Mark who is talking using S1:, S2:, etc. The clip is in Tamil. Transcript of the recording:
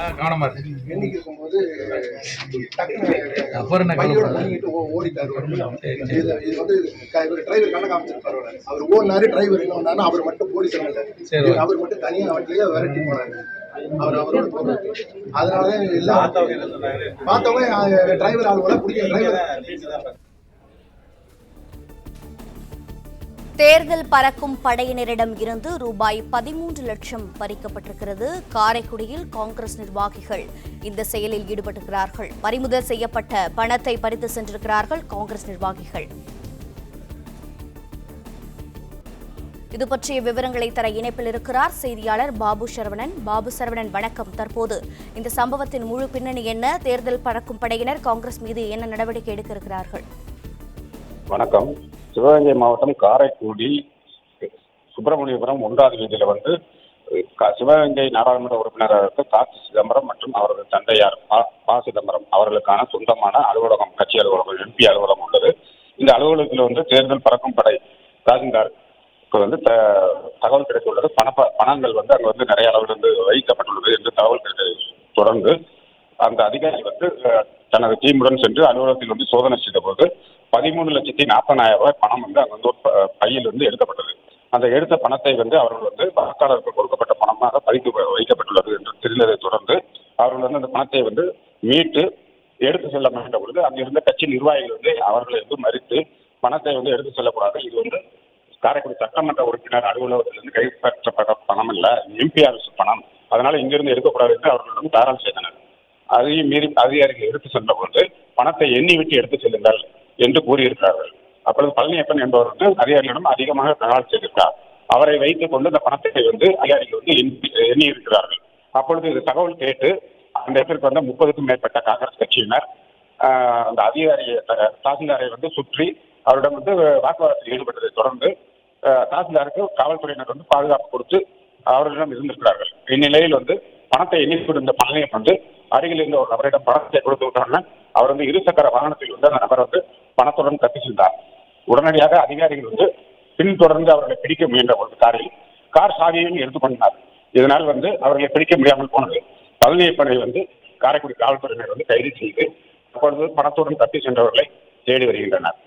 S1: எண்ணிக்கை இருக்கும்போது பண்ணிட்டு ஓடிட்டாரு. இது வந்து டிரைவர் கண்ண காமிச்சிருப்பாரு. அவர் ஓடினாரு, டிரைவர் என்ன பண்ணாரு, அவர் மட்டும் போலீஸ் அவர் மட்டும் தனியா வண்டியில விரட்டி போனாரு. அவரோட போறது. அதனாலதான் எல்லாம் பார்த்தவங்க டிரைவர் ஆளுகளை பிடிக்க டிரைவர்.
S2: தேர்தல் பறக்கும் படையினரிடம் இருந்து ரூபாய் 13 லட்சம் பறிக்கப்பட்டிருக்கிறது. காரைக்குடியில் காங்கிரஸ் நிர்வாகிகள் இந்த செயலில் ஈடுபட்டிருக்கிறார்கள். பறிமுதல் செய்யப்பட்ட பணத்தை பறித்து சென்றிருக்கிறார்கள் காங்கிரஸ் நிர்வாகிகள். இது பற்றிய விவரங்களை தர இணைப்பில் இருக்கிறார் செய்தியாளர் பாபு சரவணன். பாபு சரவணன், வணக்கம். தற்போது இந்த சம்பவத்தின் முழு பின்னணி என்ன? தேர்தல் பறக்கும் படையினர் காங்கிரஸ் மீது என்ன நடவடிக்கை எடுக்க இருக்கிறார்கள்?
S3: வணக்கம். சிவகங்கை மாவட்டம் காரைக்குடி சுப்பிரமணியபுரம் 1வது வீதியில வந்து சிவகங்கை நாடாளுமன்ற உறுப்பினராக கார்த்தி சிதம்பரம் மற்றும் அவரது தந்தையார் ப. சிதம்பரம் அவர்களுக்கான சொந்தமான அலுவலகம், கட்சி அலுவலகம், எம்பி அலுவலகம் உள்ளது. இந்த அலுவலகத்தில் வந்து தேர்தல் பறக்கும் படை தாசில்தாருக்கு வந்து தகவல் கிடைத்துள்ளது. பணங்கள் வந்து அங்கே வந்து நிறைய அளவில் வந்து வைக்கப்பட்டுள்ளது என்று தகவல் கிடைத்ததை தொடர்ந்து அந்த அதிகாரி வந்து தனது டீமுடன் சென்று அலுவலகத்தில் வந்து சோதனை செய்த போது 13,40,000 ரூபாய் பணம் வந்து அங்கே வந்து ஒரு பையில் வந்து எடுக்கப்பட்டது. அந்த எடுத்த பணத்தை வந்து அவர்கள் வந்து வாக்காளருக்கு கொடுக்கப்பட்ட பணமாக பதித்து வைக்கப்பட்டுள்ளது என்று தெரிந்ததை தொடர்ந்து அவர்கள் வந்து அந்த பணத்தை வந்து மீட்டு எடுத்து செல்ல முயன்ற பொழுது அங்கிருந்த கட்சி நிர்வாகிகள் வந்து அவர்களை வந்து மறித்து பணத்தை வந்து எடுத்து செல்லக்கூடாது, இது வந்து காரைக்குடி சட்டமன்ற உறுப்பினர் அலுவலகத்திலிருந்து கைப்பற்றப்பட்ட பணம் இல்ல, எம்பி அரசு பணம், அதனால இங்கிருந்து எடுக்கக்கூடாது என்று அவர்களிடம் தாராளம் செய்தனர். அதையும் மீறி அதிகாரிகள் எடுத்து சென்ற பொழுது பணத்தை எண்ணி விட்டு எடுத்து செல்லுங்கள் என்று கூறியிருக்கிறார்கள். அப்பொழுது பழனியப்பன் என்பவர் வந்து அதிகாரிகளிடம் அதிகமாக தகவல் செய்திருக்கிறார். அவரை வைத்துக் கொண்டு இந்த பணத்தை வந்து அதிகாரிகள் வந்து எண்ணி இருக்கிறார்கள். அப்பொழுது இது தகவல் கேட்டு அந்த இடத்திற்கு வந்த 30க்கும் மேற்பட்ட காங்கிரஸ் கட்சியினர் அந்த அதிகாரியை தாசில்தாரை வந்து சுற்றி அவரிடம் வந்து வாக்குவாதத்தில் ஈடுபட்டதை தொடர்ந்து தாசில்தாருக்கு காவல்துறையினர் வந்து பாதுகாப்பு கொடுத்து அவர்களிடம் இருந்திருக்கிறார்கள். இந்நிலையில் வந்து பணத்தை எண்ணி கொண்டிருந்த பழனியப்பன் வந்து அருகில் இருந்த ஒரு நபரிடம் பணத்தை கொடுத்து விட்டாங்க. அவர் வந்து இருசக்கர வாகனத்தில் வந்து அந்த நபர் வந்து பணத்துடன் தப்பி சென்றார். உடனடியாக அதிகாரிகள் வந்து பின்தொடர்ந்து அவர்களை பிடிக்க முயன்ற ஒரு கார் சாவியையும் எடுத்துக்கொண்டார். இதனால் வந்து அவர்களை பிடிக்க முடியாமல் போனது. பழனியப்பனை வந்து காரைக்குடி காவல்துறையினர் வந்து கைது செய்து அப்பொழுது பணத்துடன் தப்பி சென்றவர்களை தேடி வருகின்றனர்.